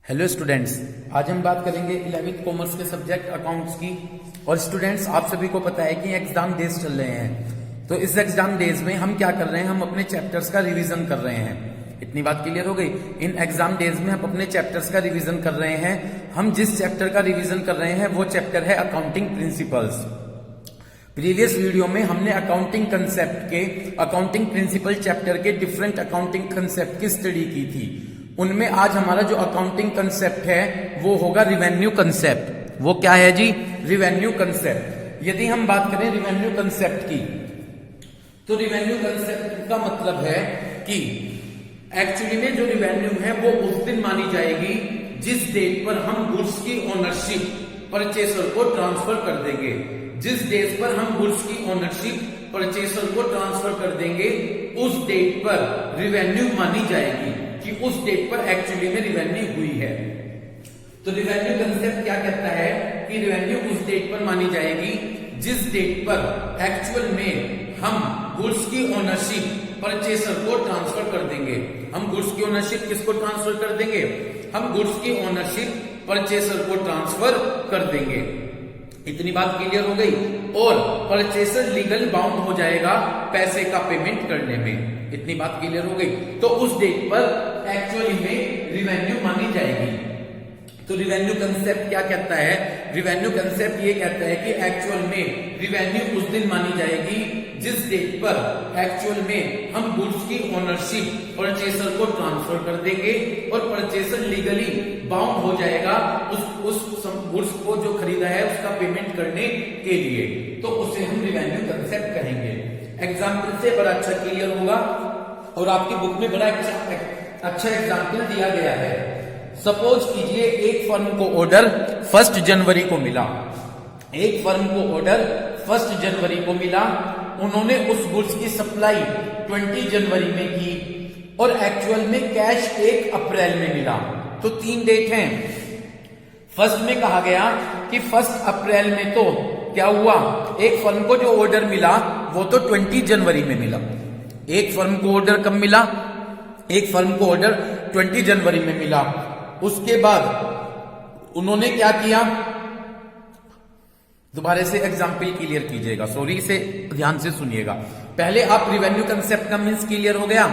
Hello students, आज हम बात करेंगे 11वीं कॉमर्स के सब्जेक्ट अकाउंट्स की। और स्टूडेंट्स, आप सभी को पता है कि एग्जाम डेज चल रहे हैं, तो इस एग्जाम डेज में हम क्या कर रहे हैं, हम अपने चैप्टर्स का रिवीजन कर रहे हैं। इतनी बात क्लियर हो गई। इन एग्जाम डेज में हम अपने चैप्टर्स का रिवीजन कर रहे हैं। हम जिस चैप्टर का रिवीजन कर रहे हैं वो चैप्टर है अकाउंटिंग प्रिंसिपल्स। प्रीवियस वीडियो में हमने अकाउंटिंग कंसेप्ट के, अकाउंटिंग प्रिंसिपल चैप्टर के डिफरेंट अकाउंटिंग कंसेप्ट की स्टडी की थी। उनमें आज हमारा जो अकाउंटिंग कंसेप्ट है वो होगा रिवेन्यू कंसेप्ट। वो क्या है जी? Revenue concept. यदि हम बात करें रिवेन्यू कंसेप्ट की, तो रिवेन्यू कंसेप्ट का मतलब है कि एक्चुअली में जो रिवेन्यू है वो उस दिन मानी जाएगी जिस डेट पर हम गुड्स की ओनरशिप परचेसर को ट्रांसफर कर देंगे। जिस डेट पर हम गुड्स की ओनरशिप परचेसर को ट्रांसफर कर देंगे उस डेट पर रिवेन्यू मानी जाएगी कि उस डेट पर एक्चुअली में रिवेन्यू हुई है। तो रिवेन्यू कंसेप्ट क्या कहता है कि रिवेन्यू उस डेट पर मानी जाएगी जिस डेट पर एक्चुअल में हम गुड्स की ओनरशिप परचेसर को ट्रांसफर कर देंगे। हम गुड्स की ओनरशिप किसको ट्रांसफर कर देंगे? हम गुड्स की ओनरशिप परचेसर को ट्रांसफर कर देंगे। इतनी बात क्लियर हो गई। और परचेसर लीगल बाउंड हो जाएगा पैसे का पेमेंट करने में। इतनी बात क्लियर हो गई। तो उस डेट पर एक्चुअली में रिवेन्यू मानी जाएगी। तो रिवेन्यू कंसेप्ट क्या कहता है? रिवेन्यू कंसेप्ट ये कहता है कि एक्चुअल में रिवेन्यू उस दिन मानी जाएगी जिस डेट पर एक्चुअल में हम गुड्स की ओनरशिप परचेसर को ट्रांसफर कर देंगे और परचेसर लीगली बाउंड हो जाएगा उस गुड्स को जो खरीदा है उसका पेमेंट करने के लिए। तो उसे हम रिवेन्यू कंसेप्ट कहेंगे। एग्जाम्पल से बड़ा अच्छा क्लियर होगा और आपकी बुक में बड़ा अच्छा एग्जाम्पल दिया गया है। सपोज कीजिए एक फर्म को ऑर्डर 1 जनवरी को मिला। एक फर्म को ऑर्डर 1 जनवरी को मिला। उन्होंने उस गुड्स की सप्लाई 20 जनवरी में की और एक्चुअल में कैश 1 अप्रैल में मिला। तो 3 डेट हैं। फर्स्ट में कहा गया कि 1 अप्रैल में तो क्या हुआ, एक फर्म को जो ऑर्डर मिला वो तो 20 जनवरी में मिला। एक फर्म को ऑर्डर कब मिला? एक फर्म को ऑर्डर 20 जनवरी में मिला। उसके बाद उन्होंने क्या किया? दोबारा से एग्जाम्पल क्लियर कीजिएगा, सॉरी, इसे ध्यान से सुनिएगा। पहले आप रिवेन्यू कंसेप्ट का मीन्स क्लियर हो गया।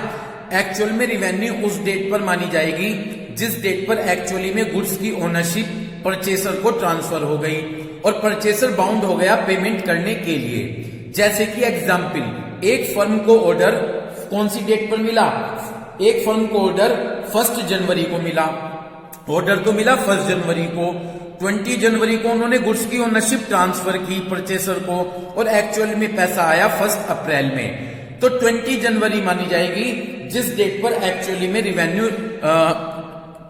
एक्चुअल में रिवेन्यू उस डेट पर मानी जाएगी जिस डेट पर एक्चुअली में गुड्स की ओनरशिप परचेसर को ट्रांसफर हो गई और परचेसर बाउंड हो गया पेमेंट करने के लिए। जैसे कि एग्जाम्पल, एक फर्म को ऑर्डर कौन सी डेट पर मिला? एक फर्म को ऑर्डर 1 जनवरी को मिला। ऑर्डर तो मिला 1 जनवरी को। 20 जनवरी को उन्होंने गुड्स की ओनरशिप ट्रांसफर की परचेसर को और एक्चुअल में पैसा आया 1 अप्रैल में। तो 20 जनवरी मानी जाएगी जिस डेट पर एक्चुअली में रिवेन्यू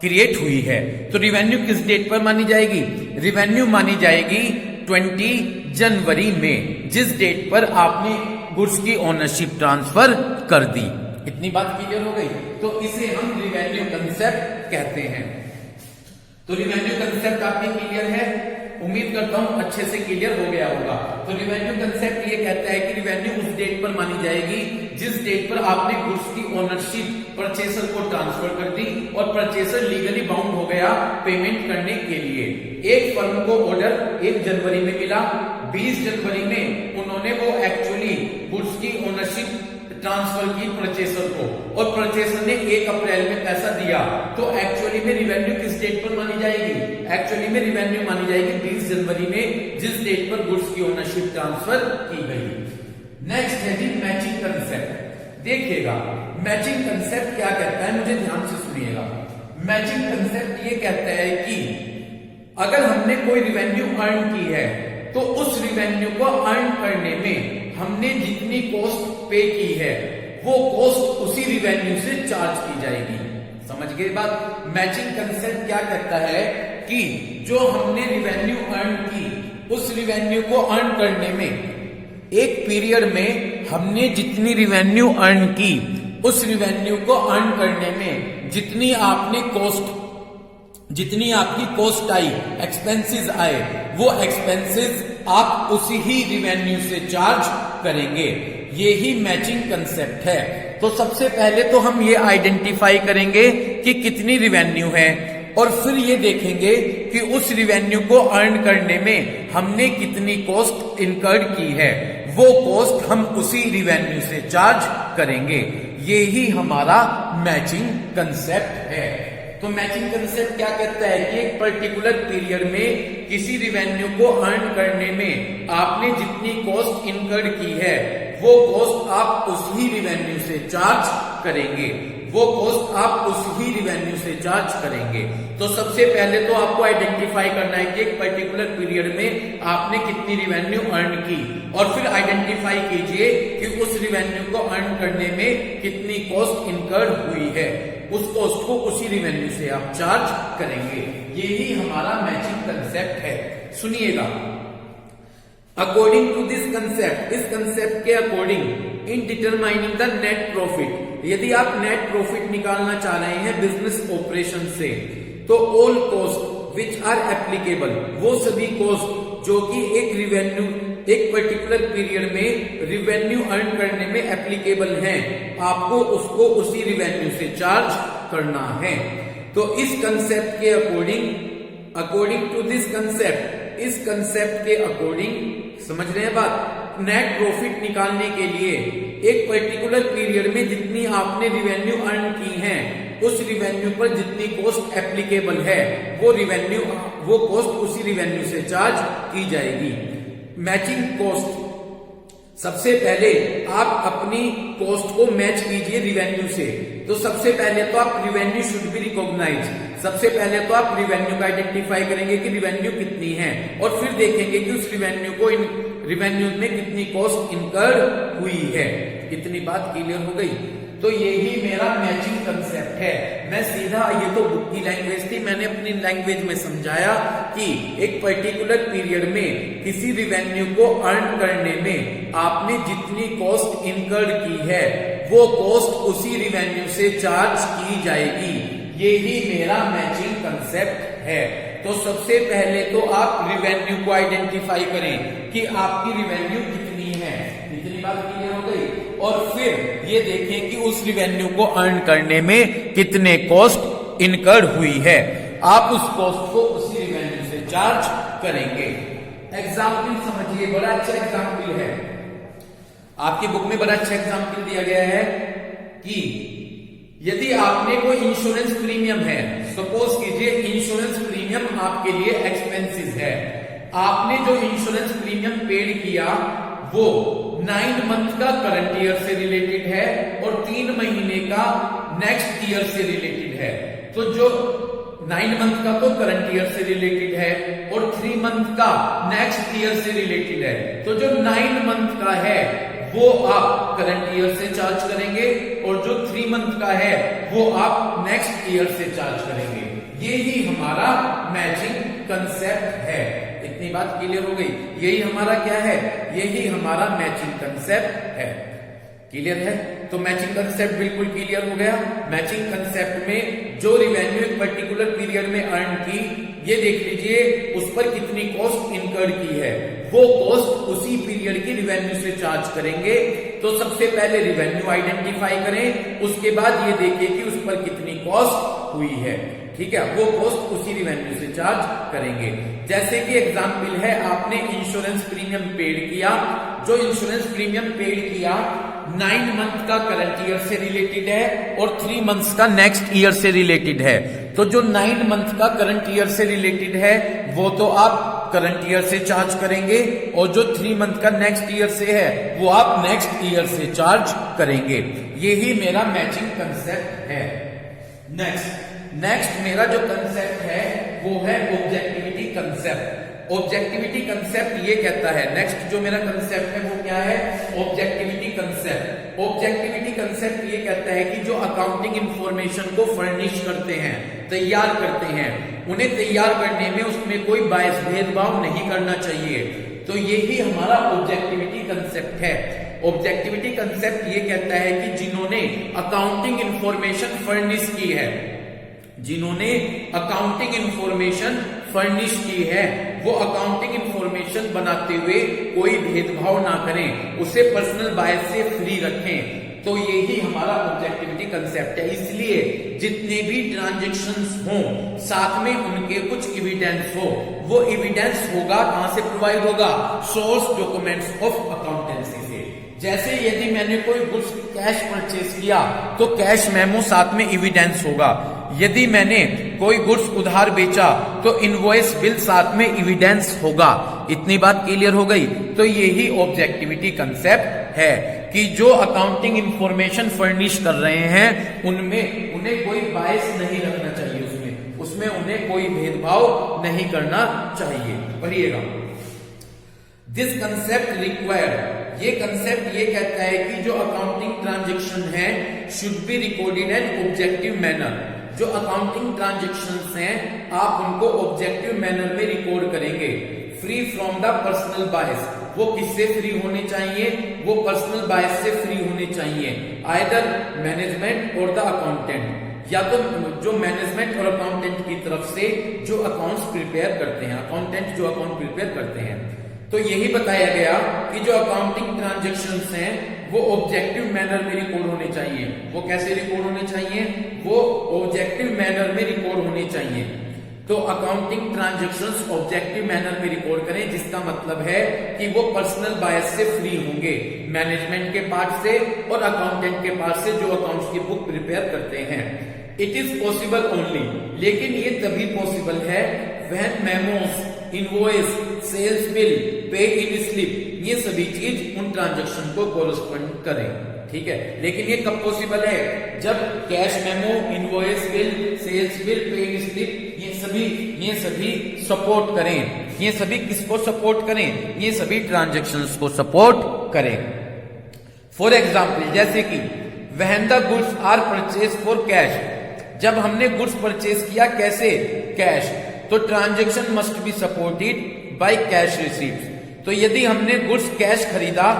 क्रिएट हुई है। तो रिवेन्यू किस डेट पर मानी जाएगी? रिवेन्यू मानी जाएगी 20 जनवरी में जिस डेट पर आपने गुड्स की ओनरशिप ट्रांसफर कर दी। इतनी बात क्लियर हो गई। तो इसे हम रिवेन्यू कंसेप्ट कहते हैं। तो रिवेन्यू कंसेप्ट आपके क्लियर है? उम्मीद करता हूं अच्छे से क्लियर हो गया होगा। तो रिवेन्यू कंसेप्ट ये कहता है कि रिवेन्यू उस डेट पर मानी जाएगी जिस डेट पर आपने गुड्स की ओनरशिप परचेसर को ट्रांसफर कर दी और परचेसर लीगली बाउंड हो गया पेमेंट करने के लिए। एक फर्म को ऑर्डर 1 जनवरी में मिला। 20 जनवरी में उन्होंने वो एक्चुअली गुड्स की ओनरशिप ट्रांसफर की परचेसर को और परचेसर ने 1 अप्रैल में पैसा दिया। तो एक्चुअली में रिवेन्यू किस डेट पर मानी जाएगी? एक्चुअली में रिवेन्यू मानी जाएगी 20 जनवरी में जिस डेट पर गुड्स की ओनरशिप ट्रांसफर की गई। नेक्स्ट है जी मैचिंग कंसेप्ट। देखिएगा मैचिंग कंसेप्ट क्या कहता है, मुझे ध्यान से सुनिएगा। मैचिंग कंसेप्ट ये कहता है कि अगर हमने कोई रिवेन्यू अर्न की है तो उस रिवेन्यू को अर्न करने में हमने जितनी कॉस्ट पे की है वो कॉस्ट उसी रिवेन्यू से चार्ज की जाएगी। समझ गए बात? मैचिंग कंसेप्ट क्या कहता है कि जो हमने रिवेन्यू अर्न की उस रिवेन्यू को अर्न करने में एक पीरियड में हमने जितनी रिवेन्यू अर्न की उस रिवेन्यू को अर्न करने में जितनी आपकी कॉस्ट आई, एक्सपेंसेस आए, वो एक्सपेंसेस आप उसी ही रिवेन्यू से चार्ज करेंगे। ये ही मैचिंग कंसेप्ट है। तो सबसे पहले तो हम ये आइडेंटिफाई करेंगे कि कितनी रिवेन्यू है और फिर ये देखेंगे कि उस रिवेन्यू को अर्न करने में हमने कितनी कॉस्ट इनकर्ड की है, वो कॉस्ट हम उसी रिवेन्यू से चार्ज करेंगे। ये ही हमारा मैचिंग कंसेप्ट है। तो मैचिंग कंसेप्ट क्या कहता है कि एक पर्टिकुलर पीरियड में किसी रिवेन्यू को अर्न करने में आपने जितनी कॉस्ट इनकर्ड की है वो कॉस्ट आप उसी रिवेन्यू से चार्ज करेंगे, वो कॉस्ट आप उसी रिवेन्यू से चार्ज करेंगे। तो सबसे पहले तो आपको आइडेंटिफाई करना है कि एक पर्टिकुलर पीरियड में आपने कितनी रिवेन्यू अर्न की, और फिर आइडेंटिफाई कीजिए कि उस रिवेन्यू को अर्न करने में कितनी कॉस्ट इनकर्ड हुई है, उस कॉस्ट को उसी रिवेन्यू से आप चार्ज करेंगे। यही हमारा मैचिंग कंसेप्ट है। सुनिएगा, अकॉर्डिंग टू दिस कंसेप्ट, इस कंसेप्ट के according in determining the net profit, यदि आप नेट प्रॉफिट निकालना चाह रहे हैं बिजनेस ऑपरेशन से, तो all cost which are applicable, वो सभी कॉस्ट जो कि एक रिवेन्यू, एक पर्टिकुलर पीरियड में रिवेन्यू अर्न करने में एप्लीकेबल हैं, आपको उसको उसी रिवेन्यू से चार्ज करना है। तो इस कंसेप्ट के अकॉर्डिंग टू दिस कंसेप्ट, इस कंसेप्ट के अकॉर्डिंग, समझ रहे हैं बात, नेट प्रॉफिट निकालने के लिए एक पर्टिकुलर पीरियड में जितनी आपने रिवेन्यू अर्न की है, उस रिवेन्यू पर जितनी कॉस्ट एप्लीकेबल है वो कॉस्ट उसी रिवेन्यू से चार्ज की जाएगी। मैचिंग कॉस्ट, सबसे पहले आप अपनी कॉस्ट को मैच कीजिए रिवेन्यू से। तो सबसे पहले तो आप रिवेन्यू शुड बी रिकॉग्नाइज, सबसे पहले तो आप रिवेन्यू का आइडेंटिफाई करेंगे कि रिवेन्यू कितनी है, और फिर देखेंगे कि उस रिवेन्यू में कितनी कॉस्ट इनकर्ड हुई है। इतनी बात क्लियर हो गई। तो यही मेरा मैचिंग कंसेप्ट है। मैं सीधा, ये तो बुक की लैंग्वेज थी, मैंने अपनी लैंग्वेज में समझाया कि एक पर्टिकुलर पीरियड में किसी रिवेन्यू को अर्न करने में आपने जितनी कॉस्ट इनकर्ड की है वो कॉस्ट उसी रिवेन्यू से चार्ज की जाएगी। यही मेरा मैचिंग कंसेप्ट है। तो सबसे पहले तो आप रिवेन्यू को आइडेंटिफाई करें कि आपकी रिवेन्यू कितनी है। इतनी बात क्लियर हो गई। और फिर ये देखें कि उस रिवेन्यू को अर्न करने में कितने कॉस्ट इनकर्ड हुई है, आप उस कॉस्ट को उसी रिवेन्यू से चार्ज करेंगे। एग्जाम्पल समझिए, बड़ा अच्छा एग्जाम्पल है, आपकी बुक में बड़ा अच्छा एग्जाम्पल दिया गया है कि यदि आपने कोई इंश्योरेंस प्रीमियम है, सपोज कीजिए इंश्योरेंस प्रीमियम आपके लिए एक्सपेंसिव है, आपने जो इंश्योरेंस प्रीमियम पेड किया वो 9 मंथ का करंट ईयर से रिलेटेड है और 3 महीने का नेक्स्ट ईयर से रिलेटेड है। तो जो 9 मंथ का तो करंट ईयर से रिलेटेड है और 3 मंथ का नेक्स्ट ईयर से रिलेटेड है। तो जो 9 मंथ का है वो आप करंट ईयर से चार्ज करेंगे और जो 3 मंथ का है वो आप नेक्स्ट ईयर से चार्ज करेंगे। ये ही हमारा मैचिंग कंसेप्ट है। इतनी बात क्लियर हो गई। यही हमारा क्या है, यही हमारा मैचिंग कंसेप्ट है। क्लियर है। तो मैचिंग कंसेप्ट बिल्कुल क्लियर हो गया। मैचिंग कंसेप्ट में जो रिवेन्यू एक पर्टिकुलर पीरियड में अर्न की, ये देख लीजिए उस पर कितनी कॉस्ट इनकर्ड की है, वो कॉस्ट उसी पीरियड की रिवेन्यू से चार्ज करेंगे। तो सबसे पहले रिवेन्यू आइडेंटिफाई करें, उसके बाद ये देखिए कि उस पर कितनी कॉस्ट हुई है। ठीक है, वो कॉस्ट उसी रिवेन्यू से चार्ज करेंगे। जैसे कि एग्जाम्पल है, आपने इंश्योरेंस प्रीमियम पेड किया, जो इंश्योरेंस प्रीमियम पेड किया 9 मंथ का करंट ईयर से रिलेटेड है और 3 मंथ्स का नेक्स्ट ईयर से रिलेटेड है। तो जो 9 मंथ का करंट ईयर से रिलेटेड है वो तो आप करंट ईयर से चार्ज करेंगे और जो 3 मंथ का नेक्स्ट ईयर से है वो आप नेक्स्ट ईयर से चार्ज करेंगे। यही मेरा मैचिंग कंसेप्ट है। नेक्स्ट मेरा जो कंसेप्ट है वो है ऑब्जेक्टिविटी कंसेप्ट। ऑब्जेक्टिविटी कंसेप्ट ये कहता है, नेक्स्ट जो मेरा कंसेप्ट है वो क्या है, ऑब्जेक्टिविटी कंसेप्ट। ऑब्जेक्टिविटी कंसेप्ट ये कहता है कि जो अकाउंटिंग इंफॉर्मेशन को फर्निश करते हैं, तैयार करते हैं, उन्हें तैयार करने में उसमें कोई बायस भेदभाव नहीं करना चाहिए। तो यही हमारा ऑब्जेक्टिविटी कंसेप्ट है। ऑब्जेक्टिविटी कंसेप्ट ये कहता है कि जिन्होंने अकाउंटिंग इंफॉर्मेशन फर्निश की है, जिन्होंने अकाउंटिंग इंफॉर्मेशन फर्निश की है, वो अकाउंटिंग इंफॉर्मेशन बनाते हुए कोई भेदभाव ना करें, उसे पर्सनल बायस से फ्री रखें, तो यही हमारा ऑब्जेक्टिविटी कंसेप्ट है। इसलिए जितने भी ट्रांजैक्शंस हों साथ में उनके कुछ एविडेंस हो, वो एविडेंस होगा कहां से प्रोवाइड होगा, सोर्स डॉक्यूमेंट्स ऑफ अकाउंटेंसी से। जैसे यदि मैंने कोई गुड्स कैश परचेज किया तो कैश मेमो साथ में एविडेंस होगा, यदि मैंने कोई गुड्स उधार बेचा तो इनवॉइस बिल साथ में एविडेंस होगा। इतनी बात क्लियर हो गई। तो यही ऑब्जेक्टिविटी कंसेप्ट है कि जो अकाउंटिंग इंफॉर्मेशन फर्निश कर रहे हैं उनमें उन्हें कोई बायस नहीं रखना चाहिए, उसमें उन्हें कोई भेदभाव नहीं करना चाहिए। पढ़िएगा, दिस कंसेप्ट रिक्वायर्ड, ये कंसेप्ट ये कहता है कि जो अकाउंटिंग ट्रांजैक्शन है should be recorded in objective manner. जो अकाउंटिंग ट्रांजैक्शंस हैं आप उनको ऑब्जेक्टिव मैनर में रिकॉर्ड करेंगे, free from the personal bias. वो किससे फ्री होने चाहिए, वो पर्सनल बायस से फ्री होने चाहिए, आइदर मैनेजमेंट और द अकाउंटेंट, या तो जो मैनेजमेंट और अकाउंटेंट की तरफ से जो अकाउंट्स प्रिपेयर करते हैं, अकाउंटेंट जो अकाउंट प्रिपेयर करते हैं। तो यही बताया गया कि जो अकाउंटिंग ट्रांजैक्शंस हैं वो ऑब्जेक्टिव मैनर में रिकॉर्ड होने चाहिए। वो कैसे रिकॉर्ड होने चाहिए, वो ऑब्जेक्टिव मैनर में रिकॉर्ड होने चाहिए। तो अकाउंटिंग ट्रांजैक्शंस ऑब्जेक्टिव मैनर में रिकॉर्ड करें, जिसका मतलब है कि वो पर्सनल बायस से फ्री होंगे, मैनेजमेंट के पार्ट से और अकाउंटेंट के पार्ट से जो अकाउंट्स की बुक प्रिपेयर करते हैं। इट इज पॉसिबल ओनली, लेकिन ये तभी पॉसिबल है when memos, invoice, sales bill, pay in slip, ये सभी चीज उन ट्रांजैक्शन को कोरस्पॉन्ड करें। ठीक है, लेकिन ये कब पॉसिबल है, जब cash memo, invoice bill, sales bill, pay in slip ये सभी सपोर्ट करें। ये सभी किसको सपोर्ट करें, ये सभी ट्रांजैक्शंस को सपोर्ट करें। फॉर एग्जाम्पल, जैसे कि when the goods are purchase for cash, जब हमने गुड्स परचेज किया कैसे, कैश, तो transaction must be supported by cash receipt. तो यदि हमने गुड्स कैश खरीदा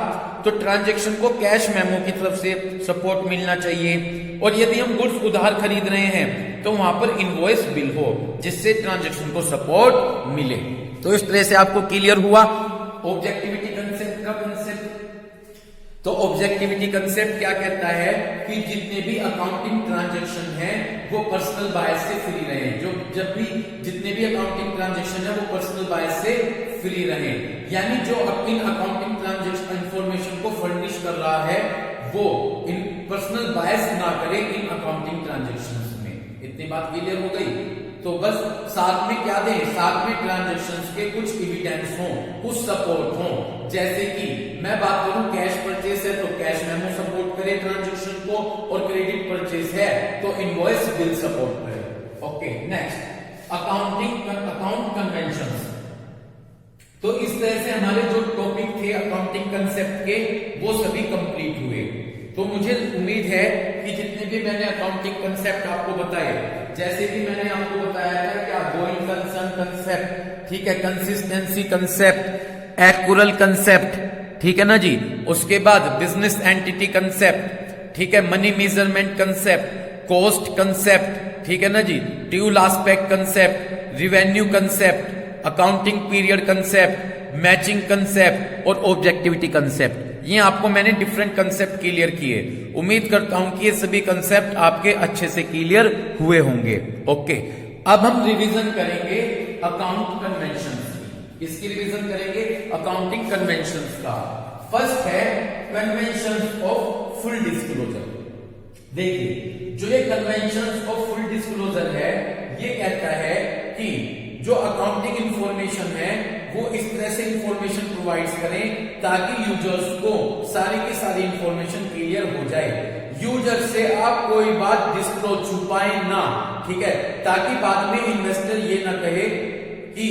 तो ट्रांजैक्शन को कैश मेमो की तरफ से सपोर्ट मिलना चाहिए, और यदि हम गुड्स उधार खरीद रहे हैं तो वहां पर इनवॉइस बिल हो जिससे ट्रांजैक्शन को सपोर्ट मिले। तो इस तरह से आपको क्लियर हुआ ऑब्जेक्टिविटी कंसेप्ट का कंसेप्ट। तो ऑब्जेक्टिविटी कंसेप्ट क्या कहता है कि जितने भी अकाउंटिंग ट्रांजैक्शन है वो पर्सनल बायस से फ्री रहे। जितने भी अकाउंटिंग ट्रांजैक्शन है वो पर्सनल बायस से फ्री रहे, यानी जो इन अकाउंटिंग ट्रांजैक्शन इंफॉर्मेशन को फर्निश कर रहा है वो इन पर्सनल बायस ना करे इन अकाउंटिंग ट्रांजैक्शंस में। इतनी बात क्लियर हो गई। तो बस साथ में क्या दें, साथ में ट्रांजैक्शंस के कुछ एविडेंस हों, कुछ सपोर्ट हों। जैसे कि मैं बात करूं कैश परचेज है तो कैश मेमो सपोर्ट करे ट्रांजैक्शन को, और क्रेडिट परचेज है तो इनवॉइस बिल सपोर्ट करे। Okay, next account conventions. तो इस तरह से हमारे जो टॉपिक थे अकाउंटिंग कंसेप्ट के वो सभी कंप्लीट हुए। तो मुझे उम्मीद है कि जितने भी मैंने अकाउंटिंग कंसेप्ट आपको बताए, जैसे कि मैंने आपको बताया था क्या, गोइंग कंसर्न कंसेप्ट, ठीक है, कंसिस्टेंसी कंसेप्ट, एक्यूरल कंसेप्ट, ठीक है ना जी, उसके बाद बिजनेस एंटिटी कंसेप्ट, ठीक है, money measurement concept, cost concept, ठीक है ना जी, dual aspect concept, revenue concept, accounting period concept, matching concept और ऑब्जेक्टिविटी कंसेप्ट। ये आपको मैंने डिफरेंट कंसेप्ट क्लियर किए। उम्मीद करता हूं कि ये सभी कंसेप्ट आपके अच्छे से क्लियर हुए होंगे। ओके, अब हम रिवीजन करेंगे अकाउंट कन्वेंशंस की। इसकी रिवीजन करेंगे अकाउंटिंग कन्वेंशंस का। फर्स्ट है कन्वेंशंस ऑफ फुल डिस्क्लोजर। देखिए, जो ये कन्वेंशंस ऑफ फुल डिस्क्लोजर है ये कहता है कि जो अकाउंटिंग इंफॉर्मेशन है वो इस तरह से इंफॉर्मेशन प्रोवाइड करें ताकि यूजर्स को सारी की सारी इंफॉर्मेशन क्लियर हो जाए। यूजर से आप कोई बात डिस्क्लोज छुपाएं ना, ठीक है, ताकि बाद में इन्वेस्टर ये ना कहे कि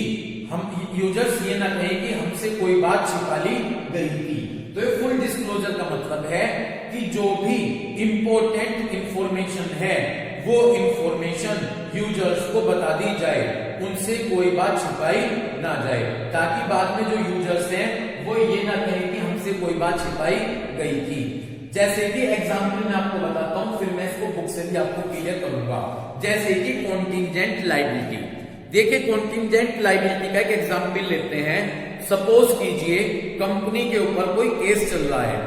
यूजर्स ये ना कहे कि हमसे कोई बात छिपा ली गई थी। तो ये फुल डिस्क्लोजर का मतलब है कि जो भी इंपॉर्टेंट इंफॉर्मेशन है वो इंफॉर्मेशन यूजर्स को बता दी जाए, उनसे कोई बात छिपाई ना जाए, ताकि बाद में जो यूजर्स हैं वो ये ना कहें कि हमसे कोई बात छिपाई गई थी। जैसे कि एग्जाम्पल मैं आपको बताता हूं, फिर मैं इसको बुक से भी आपको क्लियर करूंगा। जैसे कि कॉन्टिंजेंट लायबिलिटी। देखिए, कॉन्टिंजेंट लायबिलिटी का एक एग्जाम्पल लेते हैं। सपोज कीजिए कंपनी के ऊपर कोई केस चल रहा है,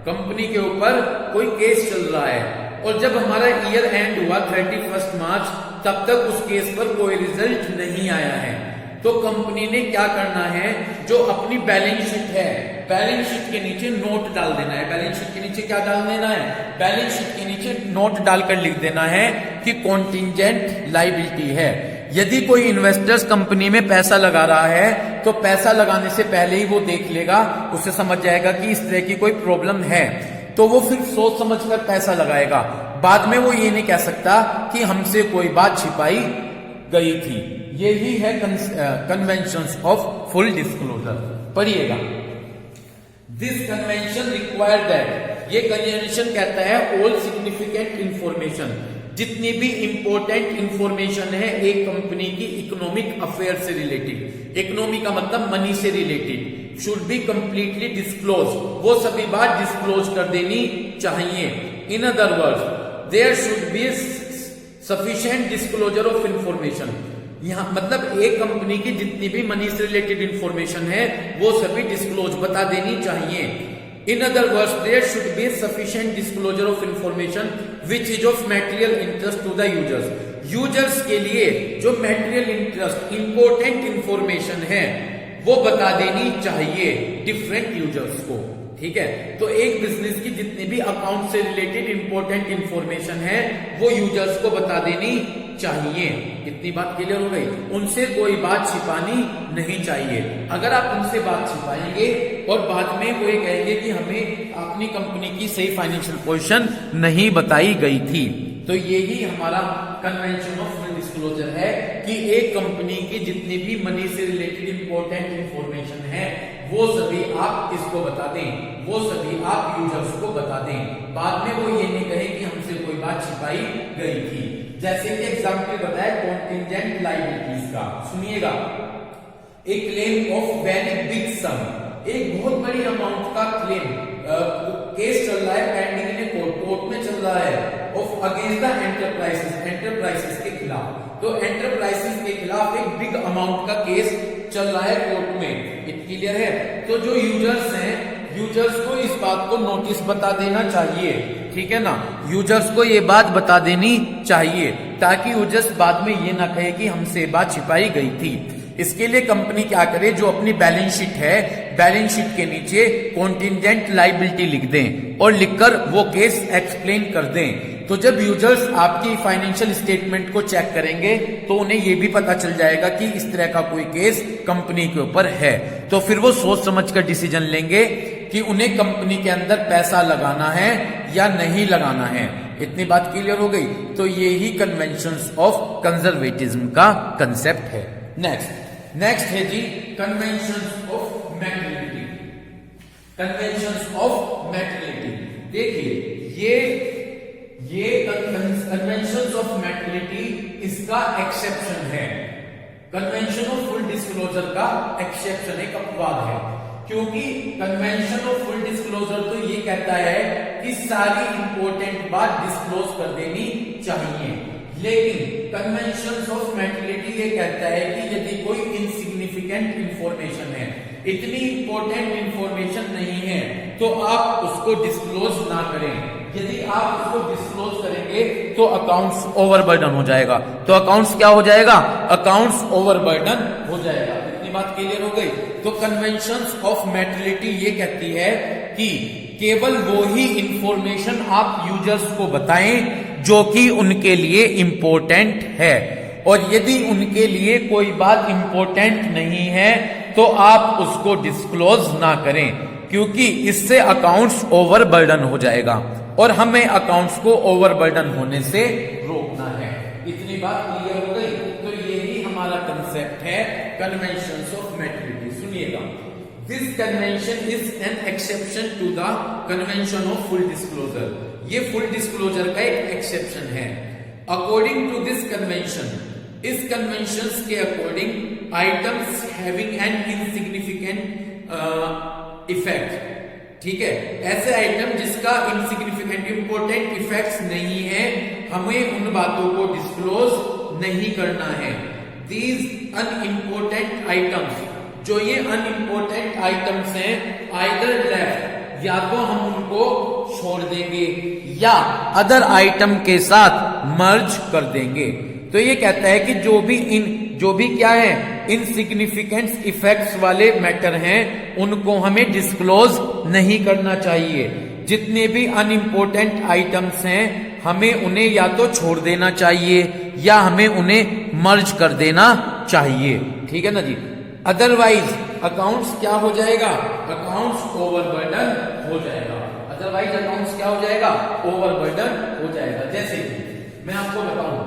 कंपनी के ऊपर कोई केस चल रहा है और जब हमारा ईयर एंड हुआ 31 मार्च, तब तक उस केस पर कोई रिजल्ट नहीं आया है, तो कंपनी ने क्या करना है, जो अपनी बैलेंस शीट है, बैलेंस शीट के नीचे नोट डाल देना है। बैलेंस शीट के नीचे क्या डाल देना है, बैलेंस शीट के नीचे नोट डालकर लिख देना है कि कॉन्टिंजेंट लायबिलिटी है। यदि कोई इन्वेस्टर्स कंपनी में पैसा लगा रहा है तो पैसा लगाने से पहले ही वो देख लेगा, उससे समझ जाएगा कि इस तरह की कोई प्रॉब्लम है, तो वो फिर सोच समझकर पैसा लगाएगा। बाद में वो ये नहीं कह सकता कि हमसे कोई बात छिपाई गई थी। यही है कन्वेंशंस ऑफ फुल डिस्क्लोजर। पढ़िएगा, दिस कन्वेंशन रिक्वायर दैट, ये कन्वेंशन कहता है ऑल सिग्निफिकेंट इंफॉर्मेशन, जितनी भी इंपॉर्टेंट इंफॉर्मेशन है एक कंपनी की इकोनॉमिक अफेयर से रिलेटेड, इकोनॉमी का मतलब मनी से related, should be completely disclose, वो सभी बात डिस्क्लोज कर देनी चाहिए। In other words, there should be sufficient disclosure of information, यहां मतलब एक कंपनी की जितनी भी मनी से रिलेटेड इंफॉर्मेशन है वो सभी डिस्क्लोज बता देनी चाहिए। In other words, there should be sufficient disclosure of information which is of material interest to the users. Users के लिए जो material interest, important information है वो बता देनी चाहिए different users को, ठीक है। तो एक बिजनेस की जितनी भी अकाउंट से रिलेटेड इंपॉर्टेंट इंफॉर्मेशन है वो यूजर्स को बता देनी चाहिए। इतनी बात क्लियर हो गई, उनसे कोई बात छिपानी नहीं चाहिए। अगर आप उनसे बात छिपाएंगे और बाद में वो ये कहेंगे कि हमें अपनी कंपनी की सही फाइनेंशियल पोजीशन नहीं बताई गई थी, तो यही हमारा कन्वेंशन ऑफ फुल डिस्क्लोजर है कि एक कंपनी की जितनी भी मनी से रिलेटेड इंपॉर्टेंट इंफॉर्मेशन है वो सभी आप किसको बता दें, वो सभी आप यूजर्स को बता दें। बाद में वो ये नहीं कहे कि हमसे कोई बात छिपाई गई थी। जैसे कि एग्जाम्पल बताया कॉन्टिंजेंट लायबिलिटीज का, सुनिएगा, ए क्लेम ऑफ वेरी बिग सम, एक बहुत बड़ी अमाउंट का क्लेम, केस चल रहा है पेंडिंग इन कोर्ट में चल रहा है, ऑफ अगेंस्ट द एंटरप्राइजेस के खिलाफ। तो एंटरप्राइजेस के खिलाफ एक बिग अमाउंट का केस चल रहा है कोर्ट में, इट क्लियर है। तो जो यूजर्स हैं, यूजर्स को इस बात को नोटिस बता देना चाहिए, ठीक है ना, यूजर्स को ये बात बता देनी चाहिए ताकि यूजर्स बाद में ये ना कहे कि हमसे बात छिपाई गई थी। इसके लिए कंपनी क्या करे, जो अपनी बैलेंस शीट है, बैलेंस शीट के नीचे कॉन्टिंजेंट लायबिलिटी लिख दें और लिखकर वो केस एक्सप्लेन कर दें। तो जब यूजर्स आपकी फाइनेंशियल स्टेटमेंट को चेक करेंगे तो उन्हें ये भी पता चल जाएगा कि इस तरह का कोई केस कंपनी के ऊपर है, तो फिर वो सोच समझकर डिसीजन लेंगे कि उन्हें कंपनी के अंदर पैसा लगाना है या नहीं लगाना है। इतनी बात क्लियर हो गई। तो ये ही कन्वेंशंस ऑफ कंजर्वेटिज्म का कंसेप्ट है। नेक्स्ट है जी कन्वेंशंस ऑफ मैटेरियलिटी। कन्वेंशंस ऑफ मैटेरियलिटी, देखिए ये कन्वेंशंस ऑफ मैटेरियलिटी इसका एक्सेप्शन है, कन्वेंशन ऑफ फुल डिस्क्लोजर का एक्सेप्शन, एक अपवाद है, क्योंकि कन्वेंशन ऑफ फुल डिस्क्लोजर तो ये कहता है कि सारी इंपॉर्टेंट बात डिस्क्लोज कर देनी चाहिए, लेकिन कन्वेंशन ऑफ मैटेरियलिटी ये कहता है कि यदि कोई इनसिग्निफिकेंट इंफॉर्मेशन है, इतनी इंपॉर्टेंट इंफॉर्मेशन नहीं है, तो आप उसको डिस्क्लोज ना करें। यदि आप उसको डिस्क्लोज करेंगे तो अकाउंट्स ओवरबर्डन हो जाएगा। तो अकाउंट्स क्या हो जाएगा, अकाउंट्स ओवरबर्डन हो जाएगा। इतनी बात क्लियर हो गई। तो कन्वेंशंस ऑफ मैटेरियलिटी ये कहती है कि केवल वो ही इंफॉर्मेशन आप यूजर्स को बताएं जो कि उनके लिए इंपॉर्टेंट है, और यदि उनके लिए कोई बात इंपॉर्टेंट नहीं है तो आप उसको डिस्क्लोज ना करें, क्योंकि इससे अकाउंट्स ओवरबर्डन हो जाएगा और हमें अकाउंट्स को ओवरबर्डन होने से रोकना है। इतनी बात क्लियर हो गई। तो यही हमारा कंसेप्ट है कन्वेंशंस ऑफ मैटेरियलिटी। सुनिएगा, this convention is an exception to the convention of full disclosure. ये फुल डिस्क्लोजर का एक एक्सेप्शन है। अकॉर्डिंग टू दिस कन्वेंशन, इस कन्वेंशन के according items having an insignificant effect, ठीक है, ऐसे आइटम जिसका इनसिग्निफिकेंट इंपॉर्टेंट इफेक्ट्स नहीं है, हमें उन बातों को डिस्क्लोज नहीं करना है। दीज अनइम्पोर्टेंट आइटम्स, जो ये अनइम्पोर्टेंट आइटम्स हैं, आइदर लेफ्ट, या तो हम उनको छोड़ देंगे या अदर आइटम के साथ मर्ज कर देंगे। तो ये कहता है कि जो भी क्या है इनसिग्निफिकेंट इफेक्ट्स वाले मैटर हैं उनको हमें डिस्क्लोज नहीं करना चाहिए। जितने भी अनइम्पोर्टेंट आइटम्स हैं हमें उन्हें या तो छोड़ देना चाहिए या हमें उन्हें मर्ज कर देना चाहिए। ठीक है ना जी। अदरवाइज अकाउंट्स क्या हो जाएगा, अकाउंट्स ओवरबर्डन हो जाएगा। अदरवाइज अकाउंट्स क्या हो जाएगा, ओवरबर्डन हो जाएगा। जैसे कि मैं आपको बताऊं,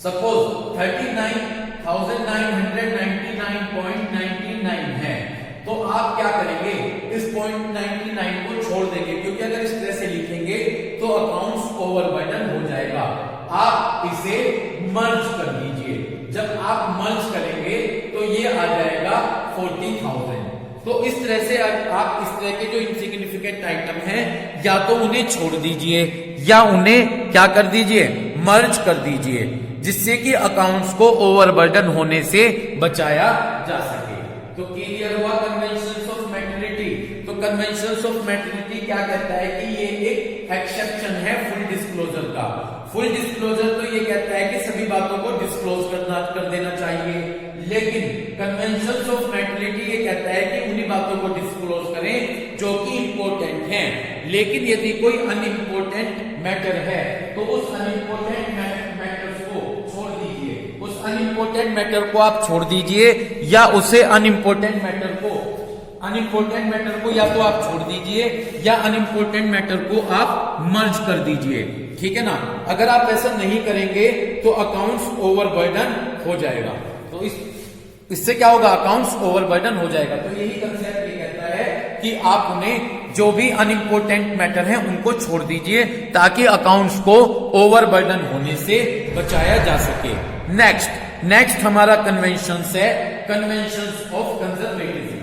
सपोज 39,999.99 है, तो आप क्या करेंगे, इस 0.99 को छोड़ देंगे, क्योंकि अगर इस तरह से लिखेंगे तो अकाउंट्स ओवरबर्डन हो जाएगा। आप इसे मर्ज कर दीजिए। जब आप मर्ज करेंगे तो ये आ जाएगा 40,000। तो इस तरह से आप इस तरह के जो इनसिग्निफिकेंट आइटम हैं या तो उन्हें छोड़ दीजिए या उन्हें क्या कर दीजिए, मर्ज कर दीजिए, जिससे कि अकाउंट्स को ओवरबर्डन होने से बचाया जा सके। तो क्लियर हुआ कन्वेंशंस ऑफ मैटरिटी। तो कन्वेंशंस ऑफ मैटरिटी क्या कहता है कि ये एक एक्सेप्शन है फुल डिस्क्लोजर का। फुल डिस्क्लोजर तो ये कहता है कि सभी बातों को डिस्क्लोज कर देना चाहिए, लेकिन कन्वेंशंस ऑफ मैटरिटी ये कहता है कि उन्हीं बातों को डिस्क्लोज करें जो कि इंपॉर्टेंट हैं। लेकिन यदि कोई अनइम्पोर्टेंट मैटर है तो उस अनइम्पोर्टेंट मैटर्स को छोड़ दीजिए, उस अनइम्पोर्टेंट मैटर को आप छोड़ दीजिए या उसे अनइम्पोर्टेंट मैटर को या तो आप छोड़ दीजिए या अनइम्पोर्टेंट मैटर को आप मर्ज कर दीजिए। ठीक है ना। अगर आप ऐसा नहीं करेंगे तो अकाउंट्स ओवरबर्डन हो जाएगा। तो इससे क्या होगा, अकाउंट्स ओवरबर्डन हो जाएगा। तो यही कंसेप्ट ये कहता है कि आप उन्हें जो भी अनइम्पोर्टेंट मैटर हैं उनको छोड़ दीजिए ताकि अकाउंट्स को ओवरबर्डन होने से बचाया जा सके। नेक्स्ट हमारा कन्वेंशंस है, conventions of conservatism.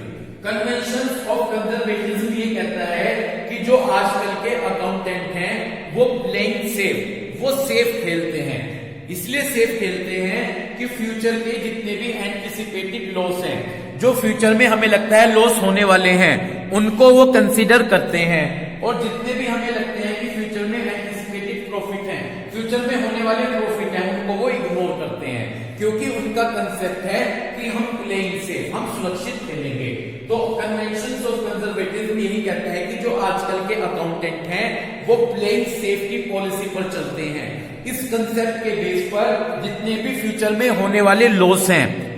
Conventions of conservatism ये कहता है कि जो आजकल के अकाउंटेंट हैं वो प्लेइंग सेफ, वो सेफ खेलते हैं। इसलिए सेफ खेलते हैं कि फ्यूचर के जितने भी एंटिसिपेटेड लॉस हैं, जो फ्यूचर में हमें लगता है लॉस होने वाले हैं, उनको वो कंसीडर करते हैं। और जितने भी हमें लगते हैं कि फ्यूचर में एंटिसिपेटेड प्रॉफिट हैं, फ्यूचर में होने वाले प्रॉफिट हैं, उनको वो इग्नोर करते हैं, क्योंकि उनका कंसेप्ट है कि हम प्लेइंग सेफ, हम सुरक्षित खेलेंगे। तो कन्वेंशंस ऑफ कंजर्वेटिज्म यही कहता है कि जो आजकल के अकाउंटेंट हैं वो प्लेइंग सेफ की पॉलिसी पर चलते हैं। इस कंसेप्ट के बेस पर जितने भी फ्यूचर में होने वाले लॉस हैं,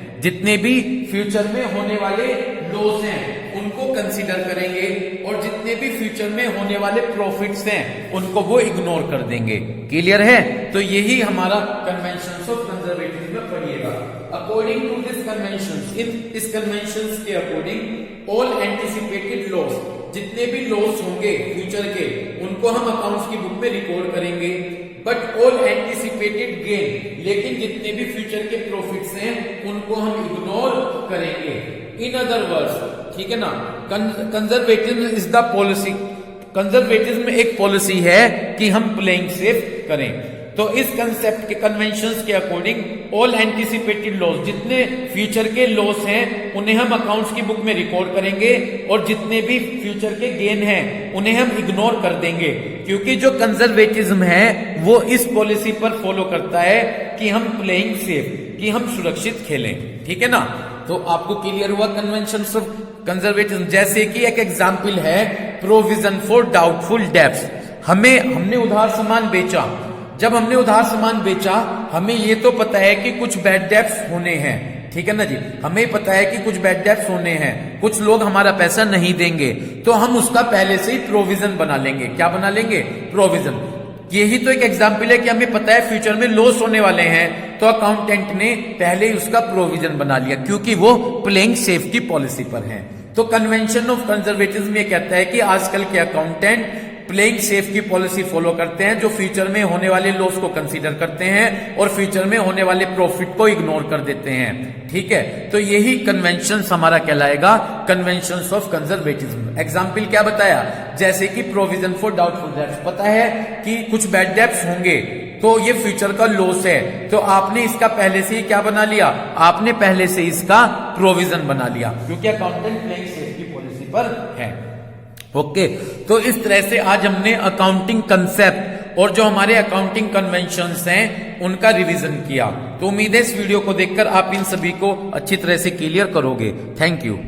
उनको कंसीडर करेंगे और जितने भी फ्यूचर में होने वाले प्रॉफिट्स हैं उनको वो इग्नोर कर देंगे। क्लियर है। तो यही हमारा कन्वेंशंस ऑफ कंजर्वेटिज्म में पढ़िएगा। अकॉर्डिंग टू दिस कन्वेंशंस, इस कन्वेंशंस के अकॉर्डिंग ऑल एंटिसिपेटेड लॉस, जितने भी लॉस होंगे फ्यूचर के उनको हम अकाउंट्स की बुक में रिकॉर्ड करेंगे। बट ऑल एंटिसिपेटेड गेन, लेकिन जितने भी फ्यूचर के प्रॉफिट्स हैं उनको हम इग्नोर करेंगे। इन अदर वर्ड्स, ठीक है ना, conservatism is the policy. Conservatism एक पॉलिसी है कि हम प्लेइंग सेफ करें। तो इस कंसेप्ट के कन्वेंशंस के अकॉर्डिंग ऑल एंटिसिपेटेड लॉस, जितने फ्यूचर के लॉस हैं उन्हें हम अकाउंट्स की बुक में रिकॉर्ड करेंगे और जितने भी फ्यूचर के गेन हैं उन्हें हम इग्नोर कर देंगे, क्योंकि जो कंजर्वेटिज्म है वो इस पॉलिसी पर फॉलो करता है कि हम प्लेइंग सेफ, कि हम सुरक्षित खेलें। ठीक है ना। तो आपको क्लियर हुआ कन्वेंशंस ऑफ कंजर्वेटिज्म। जैसे कि एक एग्जाम्पल है प्रोविजन फॉर डाउटफुल डेब्ट्स। हमने उधार सामान बेचा। जब हमने उधार सामान बेचा हमें ये तो पता है कि कुछ बैड डेब्ट्स होने हैं, ठीक है ना जी, हमें पता है कि कुछ बैड डेब्ट्स होने हैं, कुछ लोग हमारा पैसा नहीं देंगे, तो हम उसका पहले से ही प्रोविजन बना लेंगे। क्या बना लेंगे? प्रोविजन। यही तो एक एग्जाम्पल है कि हमें पता है फ्यूचर में लॉस होने वाले हैं, तो अकाउंटेंट ने पहले ही उसका प्रोविजन बना लिया, क्योंकि वो प्लेइंग सेफ की पॉलिसी पर है। तो कन्वेंशन ऑफ कंजर्वेटिज्म ये कहता है कि आजकल के अकाउंटेंट प्लेइंग सेफ की पॉलिसी फॉलो करते हैं, जो फ्यूचर में होने वाले लॉस को कंसीडर करते हैं और फ्यूचर में होने वाले प्रॉफिट को इग्नोर कर देते हैं। ठीक है, तो यही कन्वेंशन हमारा कहलाएगा कन्वेंशंस ऑफ कंजर्वेटिज्म। एग्जाम्पल क्या बताया? जैसे कि प्रोविजन फॉर डाउटफुल डेब्ट्स। पता है कि कुछ बैड डेब्ट्स होंगे, तो ये फ्यूचर का लॉस है, तो आपने इसका पहले से ही क्या बना लिया? आपने पहले से इसका प्रोविजन बना लिया, क्योंकि अकाउंटेंट प्लेइंग सेफ की पॉलिसी पर है। ओके, तो इस तरह से आज हमने अकाउंटिंग कंसेप्ट और जो हमारे अकाउंटिंग कन्वेंशंस हैं उनका रिवीजन किया। तो उम्मीद है इस वीडियो को देखकर आप इन सभी को अच्छी तरह से क्लियर करोगे। Thank you.